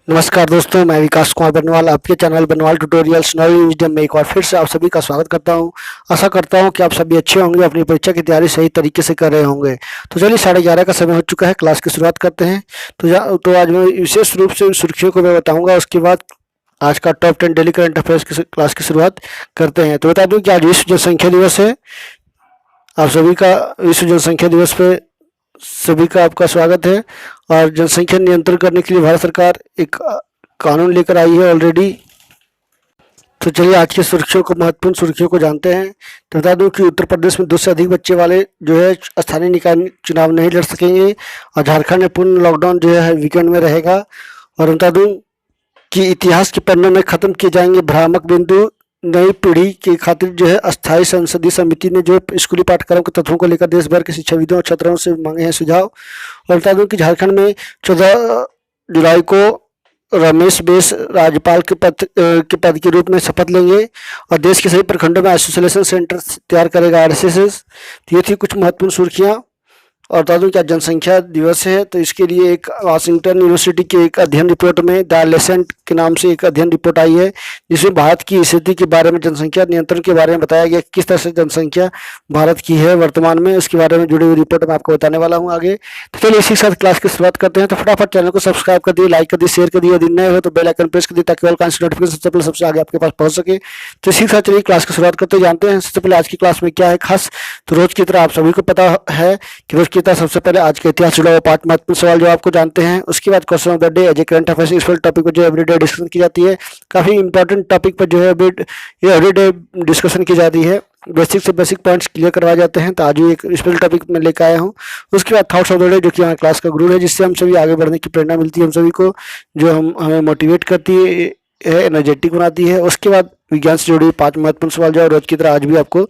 नमस्कार दोस्तों, मैं विकास कुमार बनवाल आपके चैनल बनवाल ट्यूटोरियल्स नवी विजडम में एक बार फिर से आप सभी का स्वागत करता हूं। आशा करता हूं कि आप सभी अच्छे होंगे, अपनी परीक्षा की तैयारी सही तरीके से कर रहे होंगे। तो चलिए 11:30 का समय हो चुका है, क्लास की शुरुआत करते हैं। तो आज मैं विशेष रूप से उन सुर्खियों को मैं बताऊँगा, उसके बाद आज का टॉप 10 डेली करंट अफेयर्स की क्लास की शुरुआत करते हैं। तो बता दूँ कि आज विश्व जनसंख्या दिवस है। आप सभी का विश्व जनसंख्या दिवस पे सभी का आपका स्वागत है। और जनसंख्या नियंत्रण करने के लिए भारत सरकार एक कानून लेकर आई है ऑलरेडी। तो चलिए आज की सुर्खियों को, महत्वपूर्ण सुर्खियों को जानते हैं। तो बता दूं कि उत्तर प्रदेश में 2 से अधिक बच्चे वाले जो है स्थानीय निकाय चुनाव नहीं लड़ सकेंगे। और झारखंड में पूर्ण लॉकडाउन जो है वीकेंड में रहेगा। और बता दूं कि इतिहास के पन्नों में खत्म किए जाएंगे भ्रामक बिंदु। नई पीढ़ी की खातिर जो है अस्थायी संसदीय समिति ने जो स्कूली पाठ्यक्रम के तत्वों को लेकर देश भर के शिक्षाविदों और छात्रों से मांगे हैं सुझाव। और बता दूं कि झारखंड में 14 जुलाई को रमेश बैस राज्यपाल के पद के रूप में शपथ लेंगे। और देश के सभी प्रखंडों में आइसोलेशन सेंटर तैयार करेगा आरएसएस। तो ये थी कुछ महत्वपूर्ण सुर्खियाँ। और बता दूं कि आज जनसंख्या दिवस है, तो इसके लिए एक वाशिंगटन यूनिवर्सिटी के एक अध्ययन रिपोर्ट में द लेसेंट के नाम से एक अध्ययन रिपोर्ट आई है, जिसमें भारत की स्थिति के बारे में, जनसंख्या नियंत्रण के बारे में बताया गया, किस तरह से जनसंख्या भारत की है वर्तमान में, उसके बारे में जुड़ी हुई रिपोर्ट मैं आपको बताने वाला हूँ आगे। तो चलिए इसी के साथ क्लास की शुरुआत करते हैं। तो फटाफट चैनल को सब्सक्राइब कर दिए, लाइक कर दिए, शेयर कर दिए। यदि नए हो तो बेल आइकन प्रेस कर दिए ताकि ऑल काइंड नोटिफिकेशन सबसे पहले सबसे आगे आपके पास पहुंच सके। तो इसी के साथ चलिए क्लास की शुरुआत करते जानते हैं सबसे पहले आज की क्लास में क्या है खास। तो रोज की तरह आप सभी को पता है कि रोज की तरह सबसे पहले आज के इतिहास जुड़ा हुआ 5 महत्वपूर्ण सवाल जो आपको जानते हैं। उसके बाद question of the day as a current affairs, इस टॉपिक पर जो एवरीडे डिस्कशन की जाती है। काफी इंपॉर्टेंट टॉपिक पर जो है ये एवरीडे डिस्कशन की जाती है। बेसिक से बेसिक पॉइंट्स क्लियर करवाए जाते हैं। तो आज भी एक स्पेशल टॉपिक में लेकर आया हूँ। उसके बाद थॉट्स ऑफ द डे, जो कि हमारे क्लास का गुरु है, जिससे हम सभी आगे बढ़ने की प्रेरणा मिलती है हम सभी को, जो हमें मोटिवेट करती है, एनर्जेटिक बनाती है। उसके बाद विज्ञान से जुड़ी 5 महत्वपूर्ण सवाल जो रोज की तरह आज भी आपको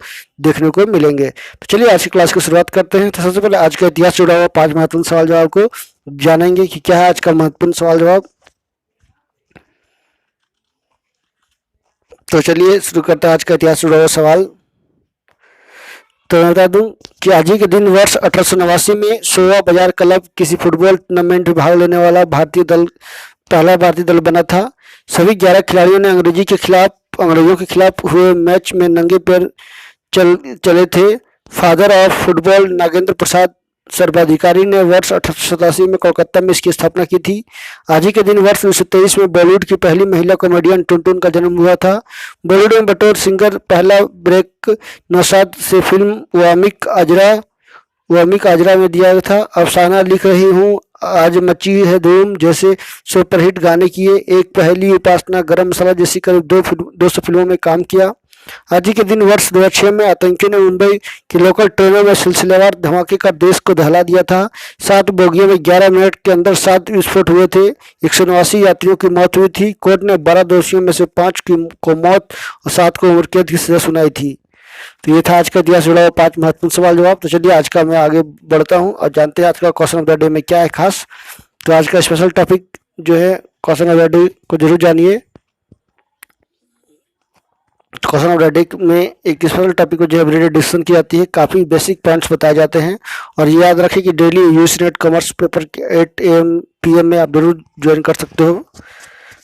देखने को मिलेंगे। तो चलिए आज की क्लास की शुरुआत करते हैं। तो सबसे पहले आज का इतिहास जुड़ा हुआ 5 महत्वपूर्ण सवाल जवाब को जानेंगे कि क्या है आज का महत्वपूर्ण सवाल जवाब। तो चलिए शुरू करते हैं आज का इतिहास जुड़ा हुआ सवाल। तो मैं बता दूं कि आज ही के दिन वर्ष 1889 में सोवा बाजार क्लब किसी फुटबॉल टूर्नामेंट में भाग लेने वाला पहला भारतीय दल बना था। सभी 11 खिलाड़ियों ने अंग्रेजों के खिलाफ हुए मैच में नंगे पैर चले थे। Father of football Nagendra Prasad Sarbadhikari ने वर्ष 1887 में कोलकाता में इसकी स्थापना की थी। आज ही के दिन वर्ष 1923 में बॉलीवुड की पहली महिला कॉमेडियन टुनटुन का जन्म हुआ था। बॉलीवुड में बतौर सिंगर पहला ब्रेक नौशाद से फिल्म वामिक आजरा में दिया था। अफसाना लिख रही हूँ आज मची है धूम जैसे सुपरहिट गाने किए। एक पहली उपासना, गरम मसाला जैसी करीब 200 फिल्मों में काम किया। आज ही के दिन वर्ष 2006 में आतंकियों ने मुंबई की लोकल ट्रेनों में सिलसिलेवार धमाके कर देश को दहला दिया था। 7 बोगियों में 11 मिनट के अंदर 7 विस्फोट हुए थे। 189 यात्रियों की मौत हुई थी। कोर्ट ने 12 दोषियों में से 5 को मौत और 7 को उम्र कैद की सजा सुनाई थी। तो ये था आज का इतिहास जुड़ा हुआ 5 महत्वपूर्ण सवाल जवाब। तो चलिए आज का मैं आगे बढ़ता हूँ और जानते हैं आज का क्वेश्चन ऑफ द डे में क्या है खास। तो आज का स्पेशल टॉपिक जो है क्वेश्चन ऑफ द डे को जरूर जानिए। क्वेश्चन ऑफ द डे में एक स्पेशल टॉपिक को जो एवरीडे डिस्कशन की जाती है। काफ़ी बेसिक पॉइंट्स बताए जाते हैं। और ये याद रखें कि daily UGC NET commerce paper 8 AM PM में आप जरूर ज्वाइन कर सकते हो।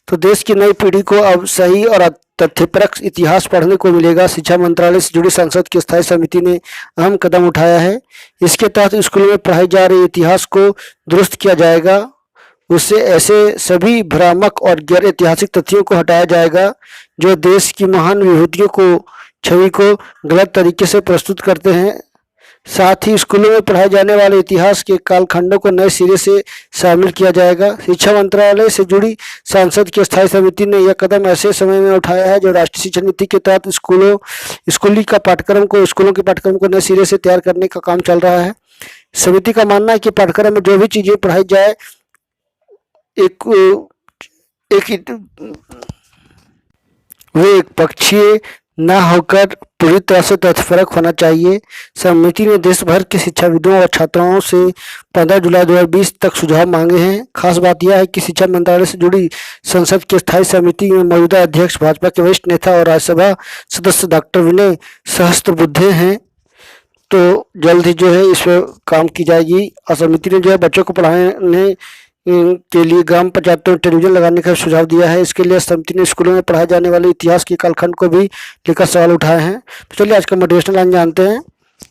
तो देश की नई पीढ़ी को अब सही और तथ्यपरक इतिहास पढ़ने को मिलेगा। शिक्षा मंत्रालय से जुड़ी संसद की स्थायी समिति ने अहम कदम उठाया है। इसके तहत स्कूलों में पढ़ाई जा रही इतिहास को दुरुस्त किया जाएगा। उससे ऐसे सभी भ्रामक और गैर ऐतिहासिक तथ्यों को हटाया जाएगा जो देश की महान विभूतियों को छवि को गलत तरीके से प्रस्तुत करते हैं। साथ ही स्कूलों में पढ़ाए जाने वाले इतिहास के कालखंडों को नए सिरे से शामिल किया जाएगा। शिक्षा मंत्रालय से जुड़ी सांसद की स्थायी समिति ने यह कदम ऐसे समय में उठाया है जो राष्ट्रीय शिक्षा नीति के तहत स्कूलों के पाठ्यक्रम को नए सिरे से तैयार करने का काम चल रहा है। समिति का मानना है कि पाठ्यक्रम में जो भी चीजें पढ़ाई जाए वे एक पक्षीय न होकर पूरी तरह से तथ्यपरक होना चाहिए। समिति ने देश भर के शिक्षाविदों और छात्राओं से 15 जुलाई 2020 तक सुझाव मांगे हैं। खास बात यह है कि शिक्षा मंत्रालय से जुड़ी संसद की स्थायी समिति में मौजूदा अध्यक्ष भाजपा के वरिष्ठ नेता और राज्यसभा सदस्य डॉक्टर विनय सहस्त्रबुद्धे हैं। तो जल्द ही जो है इस पर काम की जाएगी। और समिति ने जो है बच्चों को पढ़ाने के लिए ग्राम पंचायतों में टेलीविजन लगाने का सुझाव दिया है। इसके लिए समिति ने स्कूलों में पढ़ाए जाने वाले इतिहास के कालखंड को भी लेकर सवाल उठाए हैं। तो चलिए आज का मोटिवेशनल लाइन जानते हैं।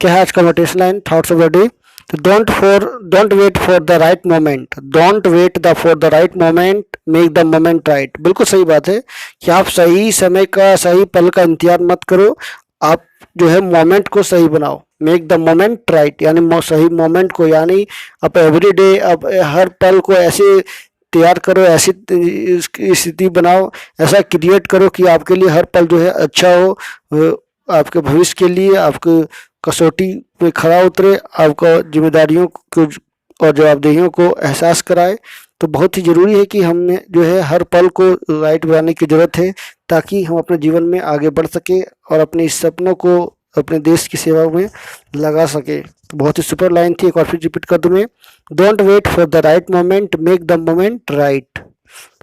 क्या है आज का motivational line? Thoughts of the day. तो don't wait for the right moment, don't wait the for the right moment, make the moment right. बिल्कुल सही बात है कि आप सही समय का, सही पल का इंतजार मत करो, आप जो है मोमेंट को सही बनाओ। मेक द मोमेंट राइट यानी सही मोमेंट को, यानी आप एवरीडे, आप हर पल को ऐसे तैयार करो, ऐसी स्थिति बनाओ, ऐसा क्रिएट करो कि आपके लिए हर पल जो है अच्छा हो, आपके भविष्य के लिए आपके कसौटी पे खरा उतरे, आपको जिम्मेदारियों को और जवाबदेहियों को एहसास कराए। तो बहुत ही ज़रूरी है कि हमने जो है हर पल को राइट बनाने की ज़रूरत है, ताकि हम अपने जीवन में आगे बढ़ सके और अपने इस सपनों को अपने देश की सेवा में लगा सके। तो बहुत ही सुपर लाइन थी, एक और फिर रिपीट कर दूँ मैं। Don't wait for the right moment, make the moment right.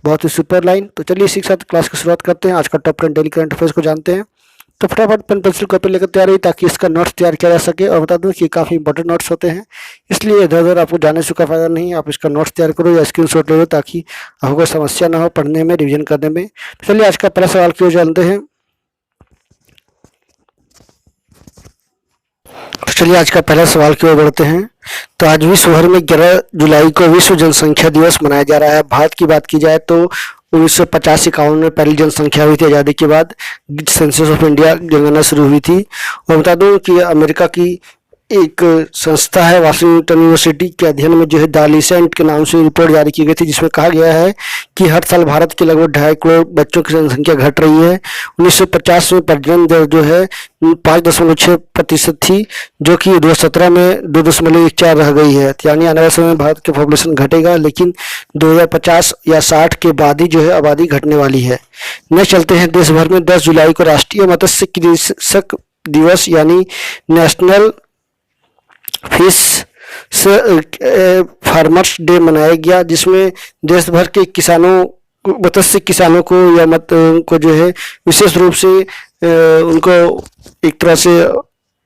बहुत ही सुपर लाइन। तो चलिए इसी के साथ क्लास की शुरुआत करते हैं। आज का टॉप 10 डेली करंट अफेयर्स को जानते हैं। तो फटाफट पेन पेंसिल कॉपी लेकर तैयार रही, ताकि इसका नोट्स तैयार किया जा सके। और बता दूं कि काफ़ी इंपॉर्टेंट नोट्स होते हैं, इसलिए इधर उधर आपको जाने से कोई फायदा नहीं। आप इसका नोट्स तैयार करो या स्क्रीनशॉट ले लो, ताकि आपको कोई समस्या ना हो पढ़ने में, रिवीजन करने में। तो चलिए आज का पहला सवाल की ओर जानते हैं। तो चलिए आज का पहला सवाल की ओर बढ़ते हैं। तो आज विश्व भर में 11 जुलाई को विश्व जनसंख्या दिवस मनाया जा रहा है। भारत की बात की जाए तो 1950-51 में पहली जनसंख्या हुई थी आज़ादी के बाद, सेंसस ऑफ इंडिया जनगणना शुरू हुई थी। और बता दूं कि अमेरिका की एक संस्था है वाशिंगटन यूनिवर्सिटी के अध्ययन में जो है दालिसेंट के नाम से रिपोर्ट जारी की गई थी, जिसमें कहा गया है कि हर साल भारत के लगभग 2.5 करोड़ बच्चों की जनसंख्या घट रही है। 1950 में प्रजनन दर जो है 5.6% थी, जो कि 2017 में 2.14 रह गई है। यानी आने वाले समय में भारत की पॉपुलेशन घटेगा, लेकिन 2050 या 60 के बाद ही जो है आबादी घटने वाली है। नेक्स्ट चलते हैं। देश भर में 10 जुलाई को राष्ट्रीय मत्स्य कृषक दिवस यानी नेशनल फिश फार्मर्स डे मनाया गया, जिसमें देश भर के किसानों, मत्स्य किसानों को या को जो है विशेष रूप से उनको एक तरह से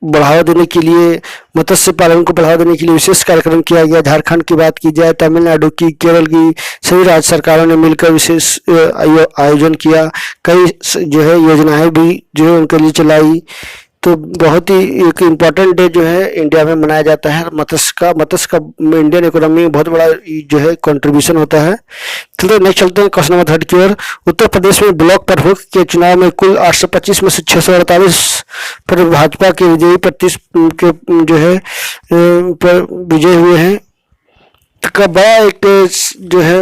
बढ़ावा देने के लिए, मत्स्य पालन को बढ़ावा देने के लिए विशेष कार्यक्रम किया गया। झारखंड की बात की जाए, तमिलनाडु की, केरल की सभी राज्य सरकारों ने मिलकर विशेष आयोजन किया। कई जो है योजनाएं भी जो है उनके लिए चलाई। तो बहुत ही एक इम्पॉर्टेंट डे जो है इंडिया में मनाया जाता है मत्स्य का इंडियन इकोनॉमी में बहुत बड़ा जो है कंट्रीब्यूशन होता है। चलिए नेक्स्ट चलते हैं क्वेश्चन नंबर 3 की ओर। उत्तर प्रदेश में ब्लॉक प्रमुख के चुनाव में कुल 825 में से 648 पर भाजपा के विजयी 35 के जो है पर विजय हुए हैं। का बड़ा एक जो है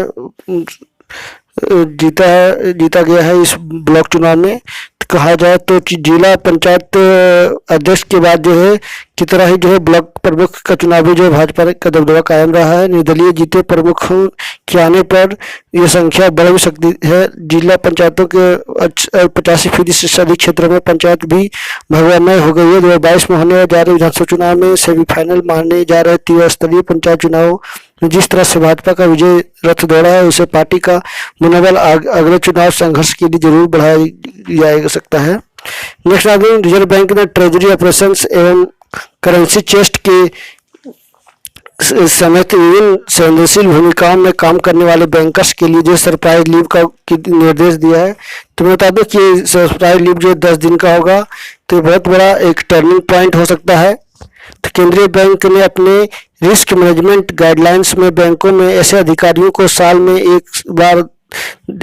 जीता गया है इस ब्लॉक चुनाव में। कहा जाए तो जिला पंचायत अध्यक्ष के बाद जो है की तरह ही जो है ब्लॉक प्रमुख का चुनाव भी जो है भाजपा का दबदबा कायम रहा है। निर्दलीय जीते प्रमुखों के आने पर यह संख्या बढ़ भी सकती है। जिला पंचायतों के 85% से अधिक क्षेत्रों में पंचायत भी भगवामय हो गई है। 2022 में होने जा रहे विधानसभा चुनाव में सेमीफाइनल माने जा रहे त्रिस्तरीय पंचायत चुनाव में जिस तरह से भाजपा का विजय रथ दौड़ा है, उसे पार्टी का मनोबल अगले चुनाव संघर्ष के लिए जरूर बढ़ाया जा सकता है। नेक्स्ट आगे, रिजर्व बैंक ने ट्रेजरी ऑपरेशंस एवं करेंसी चेस्ट के समेत विभिन्न संवेदनशील भूमिकाओं में काम करने वाले बैंकर्स के लिए जो सरप्राइज लीव का निर्देश दिया है। तो मैं बता दूं कि सरप्राइज लीव जो 10 दिन का होगा, तो बहुत बड़ा एक टर्निंग पॉइंट हो सकता है। तो केंद्रीय बैंक ने अपने रिस्क मैनेजमेंट गाइडलाइंस में बैंकों में ऐसे अधिकारियों को साल में एक बार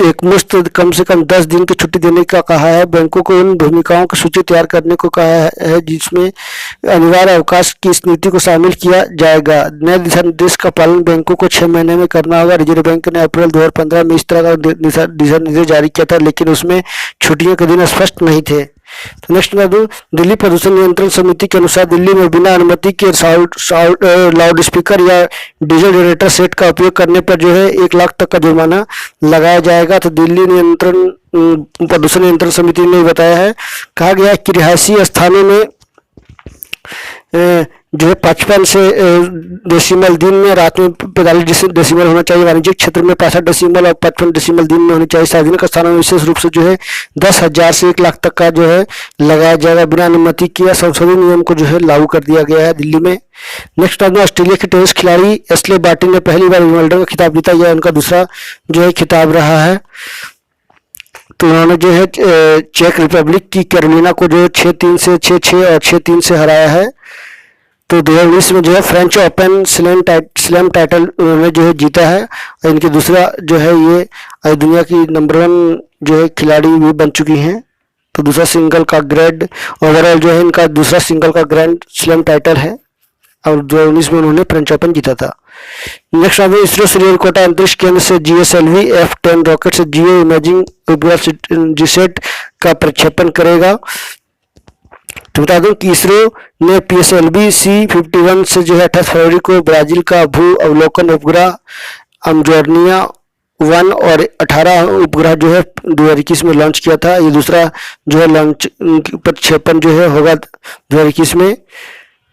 एक मुश्त कम से कम 10 दिन की छुट्टी देने का कहा है। बैंकों को उन भूमिकाओं की सूची तैयार करने को कहा है जिसमें अनिवार्य अवकाश की इस नीति को शामिल किया जाएगा। नए दिशा निर्देश का पालन बैंकों को 6 महीने में करना होगा। रिजर्व बैंक ने अप्रैल 2015 में इस तरह का दिशा निर्देश जारी किया था, लेकिन उसमें छुट्टियों के दिन स्पष्ट नहीं थे। तो नेक्स्ट बता दूं, दिल्ली प्रदूषण नियंत्रण समिति के अनुसार दिल्ली में बिना अनुमति के लाउड स्पीकर या डीजल जनरेटर सेट का उपयोग करने पर जो है 1 लाख तक का जुर्माना लगाया जाएगा। तो दिल्ली प्रदूषण नियंत्रण समिति ने बताया है, कहा गया है कि रिहायशी स्थानों में जो है 55 से डेसिमल दिन में, रात में 45 डेसिमल होना चाहिए। वाणिज्यिक क्षेत्र में 65 डेसिमल और 55 डेसिमल दिन में होनी चाहिए। सार्वजनिक स्थानों में विशेष रूप से जो है 10,000 से 1 लाख तक का जो है लगाया जाएगा बिना अनुमति के। संशोधित नियम को जो है लागू कर दिया गया है दिल्ली में। नेक्स्ट आपने ऑस्ट्रेलिया के टेनिस खिलाड़ी एशले बार्टी ने पहली बार विंबलडन का खिताब जीता। यह उनका दूसरा जो है खिताब रहा है। तो उन्होंने जो है चेक रिपब्लिक की कैरोलिना को जो 6-3 से 6-6 और 6-3 से हराया है। तो 2019 में जो है फ्रेंच ओपन स्लैम टाइटल उन्होंने जो है जीता है। और इनके दूसरा जो है ये दुनिया की नंबर 1 जो है खिलाड़ी भी बन चुकी हैं। तो दूसरा सिंगल का ग्रैंड ओवरऑल जो है इनका दूसरा सिंगल का ग्रैंड स्लैम टाइटल है और 2019 में उन्होंने फ्रेंच ओपन जीता था। नेक्स्ट आगे इसरो श्रीहरिकोटा अंतरिक्ष केंद्र से GSLV F10 रॉकेट से जियो इमेजिंग उपग्रह जीसैट का प्रक्षेपण करेगा। तो बता दूं कि इसरो ने PSLV C51 से जो है 28 फरवरी को ब्राजील का भू अवलोकन उपग्रह अमजोर्निया 1 और 18 उपग्रह जो है 2021 में लॉन्च किया था। ये दूसरा जो है लॉन्च प्रक्षेपण जो है होगा 2021 में।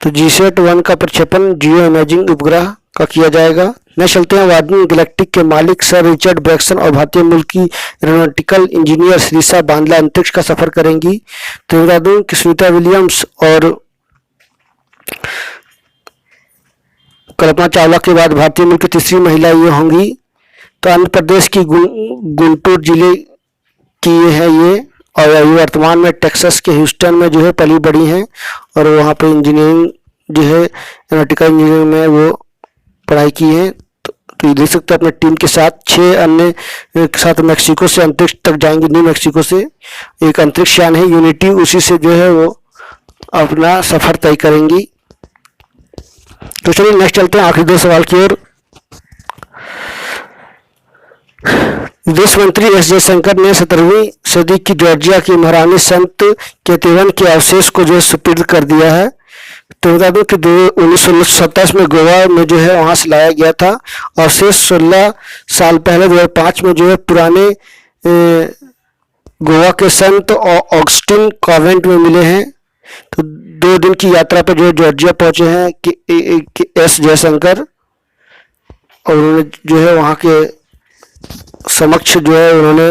तो जीसैट 1 का प्रक्षेपण जियो इमेजिंग उपग्रह का किया जाएगा। न चलते हैं वार्डन गैलेक्टिक के मालिक सर रिचर्ड ब्रैक्सन और भारतीय मूल की एरोनॉटिकल इंजीनियर श्रीषा बांदला अंतरिक्ष का सफर करेंगी। तो बता दूं कि सुनीता विलियम्स और कल्पना चावला के बाद भारतीय मूल की तीसरी महिला ये होंगी। तो आंध्र प्रदेश की गुंटूर जिले की ये है ये, और ये वर्तमान में टेक्सास के ह्यूस्टन में जो है पली बड़ी हैं और वहाँ पे इंजीनियरिंग जो है एरोनॉटिकल इंजीनियरिंग में वो पढ़ाई की है। तो ये देख सकते हैं अपने टीम के साथ 6 अन्य के साथ मैक्सिको से अंतरिक्ष तक जाएंगे। न्यू मैक्सिको से एक अंतरिक्ष यान है यूनिटी, उसी से जो है वो अपना सफर तय करेंगी। तो चलिए नेक्स्ट चलते हैं आखिरी 2 सवाल की ओर। विदेश मंत्री एस जयशंकर ने 17वीं सदी की जॉर्जिया की महारानी संत केतेवन के अवशेष को जो है सुपुर्द कर दिया है। तो बता दूं कि 1927 में गोवा में जो है वहां से लाया गया था। अवशेष 16 साल पहले 2005 में जो है पुराने गोवा के संत ऑगस्टिन कॉन्वेंट में मिले हैं। तो 2 दिन की यात्रा पर जो है जॉर्जिया पहुंचे हैं कि एस जयशंकर, और उन्होंने जो है वहां के समक्ष जो है उन्होंने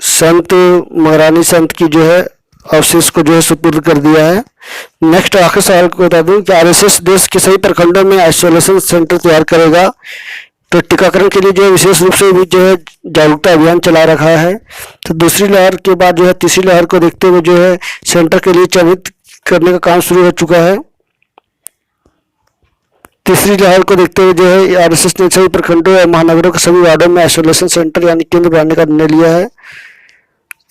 संत महारानी संत की जो है अवशेष को जो है सुपुर्द कर दिया है। नेक्स्ट आखिरी सवाल को बता दूं कि RSS देश के सभी प्रखंडों में आइसोलेशन सेंटर तैयार करेगा। तो टीकाकरण के लिए जो है विशेष रूप से भी जो है जागरूकता अभियान चला रखा है। तो दूसरी लहर के बाद जो है तीसरी लहर को देखते हुए जो है सेंटर के लिए चयनित करने का काम शुरू हो चुका है। तीसरी लहर को देखते हुए जो है RSS ने सभी प्रखंडों और महानगरों के सभी वार्डों में आइसोलेशन सेंटर यानी केंद्र बनाने का निर्णय लिया है।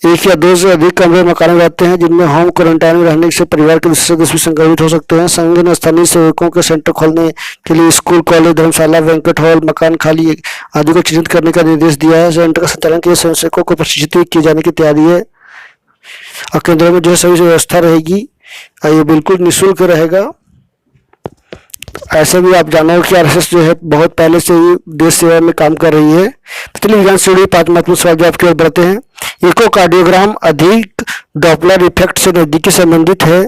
1 या 2 से अधिक कमरे मकान रहते हैं जिनमें होम क्वारंटाइन में रहने से परिवार के दूसरे सदस्य भी संक्रमित हो सकते हैं। संघ ने स्थानीय सेवकों के सेंटर खोलने के लिए स्कूल, कॉलेज, धर्मशाला, बैंक्वेट हॉल, मकान खाली आदि को चिन्हित करने का निर्देश दिया है। सेंटर का संचालन के लिए स्वयंसेवकों को प्रशिक्षित किए जाने की तैयारी है और केंद्रों में जो है सभी व्यवस्था रहेगी और ये बिल्कुल निःशुल्क रहेगा। ऐसे भी आप जानो कि RSS जो है बहुत पहले से ही देश सेवा में काम कर रही है। तो चलिए विज्ञान से जुड़ी 5 महत्वपूर्ण सवाल जवाब की ओर बढ़ते हैं। इकोकार्डियोग्राम अधिक डॉपलर इफेक्ट से नजदीकी संबंधित है।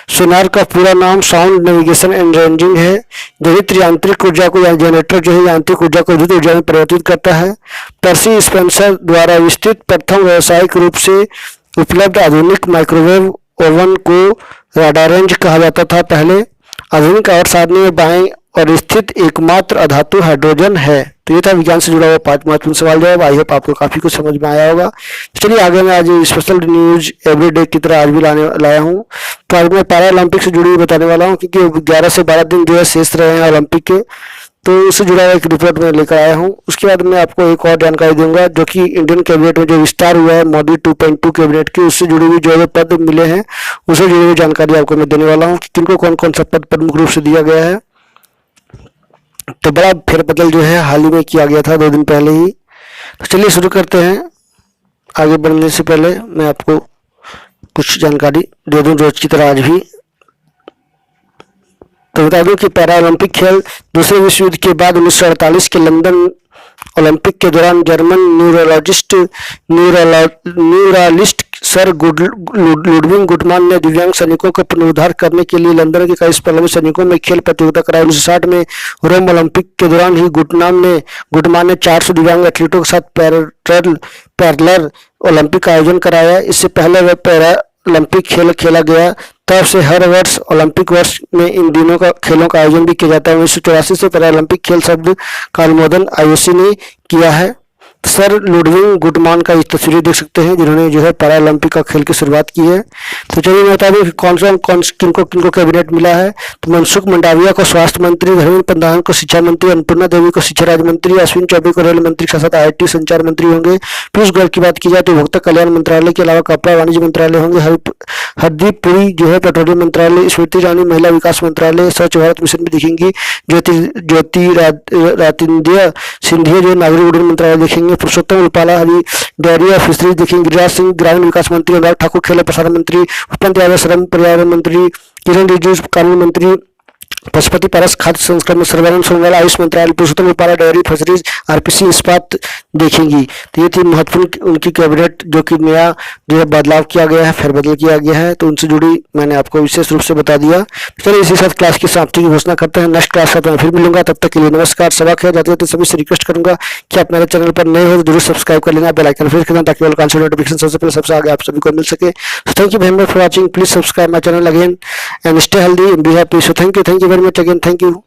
सोनार का पूरा नाम साउंड नेविगेशन एंड रेंजिंग है। जनित्र यांत्रिक ऊर्जा को यानी जनरेटर जो है यांत्रिक ऊर्जा को विद्युत ऊर्जा में परिवर्तित करता है। पर्सी स्पेंसर द्वारा विस्तृत प्रथम व्यावसायिक रूप से उपलब्ध आधुनिक माइक्रोवेव ओवन को राडारेंज कहा जाता था पहले। आधुनिक आवर्त सारणी में बाएं और स्थित एकमात्र अधातु हाइड्रोजन है। तो ये था विज्ञान से जुड़ा हुआ 5 महत्वपूर्ण सवाल जवाब। आई होप आपको काफी कुछ समझ में आया होगा। चलिए आगे मैं आज स्पेशल न्यूज एवरीडे की तरह आज भी लाया हूँ। तो आज मैं पैरा ओलंपिक से जुड़ी हुई बताने वाला हूँ क्योंकि 11 से 12 दिन जो है शेष रहे हैं ओलंपिक के, तो उससे जुड़ा हुआ एक रिपोर्ट मैं लेकर आया हूँ। उसके बाद मैं आपको एक और जानकारी दूंगा जो कि इंडियन कैबिनेट में जो विस्तार हुआ है मोदी 2.2 कैबिनेट की, उससे जुड़ी हुई जो पद मिले हैं उससे जुड़ी हुई जानकारी आपको मैं देने वाला हूँ कि किनको कौन कौन सा पद प्रमुख रूप से दिया गया है। तो बड़ा फेरबदल जो है हाल ही में किया गया था 2 दिन पहले ही। तो चलिए शुरू करते हैं। आगे बढ़ने से पहले मैं आपको कुछ जानकारी दे दूं रोज की तरह आज भी। तो बता दूं कि पैरा ओलंपिक खेल दूसरे विश्व युद्ध के बाद 1948 के लंदन ओलंपिक के दौरान जर्मन न्यूरालिस्ट सर लुडविग गुटमान ने दिव्यांग सैनिकों का पुनरुद्धार करने के लिए लंदन के कई पल्लवी सैनिकों में खेल प्रतियोगिता कराई। 1960 में रोम ओलंपिक के दौरान ही गुटमान ने 400 दिव्यांग एथलीटों के साथ पैरेलल ओलंपिक का आयोजन कराया। इससे पहले वह पैरा ओलंपिक खेल खेला गया। तब से हर वर्ष ओलंपिक वर्ष में इन दिनों का खेलों का आयोजन भी किया जाता है। 1984 से पैरालंपिक खेल शब्द का अनुमोदन आईओसी ने किया है। सर लुडविग गुटमान का इस तस्वीरें देख सकते हैं जिन्होंने जो है पैरा ओलंपिक का खेल की शुरुआत की है। तो चलिए मैं बता दूं कि किनको कैबिनेट मिला है। तो मनसुख मंडाविया को स्वास्थ्य मंत्री, धर्मेंद्र प्रधान को शिक्षा मंत्री, अन्नपूर्णा देवी को शिक्षा राज्य मंत्री, अश्विनी चौबे को रेल मंत्री के साथ IIT संचार मंत्री होंगे। पीयूष गोयल की बात की जाए तो उपभोक्ता कल्याण मंत्रालय के अलावा कपड़ा वाणिज्य मंत्रालय होंगे। हरदीप पुरी जो है पेट्रोलियम मंत्रालय, स्मृति ईरानी महिला विकास मंत्रालय, स्वच्छ भारत मिशन में दिखेंगी। ज्योतिरादित्य सिंधिया जो नागरिक उड्डयन मंत्रालय देखेंगे। पुरुषोत्तम रूपाला हरी डेयरी और फिशरीज देखेंगे। गिरिराज सिंह ग्रामीण विकास मंत्री, अनुराग ठाकुर खेल प्रसारण मंत्री, भूपेंद्र यादव श्रम पर्यावरण मंत्री, किरण रिजिजू कानून मंत्री, पशुपति पारस खाद्य संस्करण, सर्वानंद सोनोवाल आयुष मंत्रालय, पुरुषोत्तम रूपाला डेयरी फिशरीज, RPC इस्पात देखेंगी। तो ये थी महत्वपूर्ण उनकी कैबिनेट जो कि नया जो है बदलाव किया गया है, फेरबदल किया गया है। तो उनसे जुड़ी मैंने आपको विशेष रूप से बता दिया। चलिए इसी साथ क्लास की समाप्ति की घोषणा करते हैं। नेक्स्ट क्लास में फिर मिलूंगा, तब तक के लिए नमस्कार। सबक है जाते जाते सभी से रिक्वेस्ट करूंगा कि आप मेरे चैनल पर नए हो तो जरूर सब्सक्राइब कर लेना, बेल आइकन प्रेस करना ताकि नोटिफिकेशन सबसे पहले सबसे आगे आप सभी को मिल सके। So thank you very much for watching. Please subscribe my channel again and stay healthy and be happy. So thank you very much again. Thank you.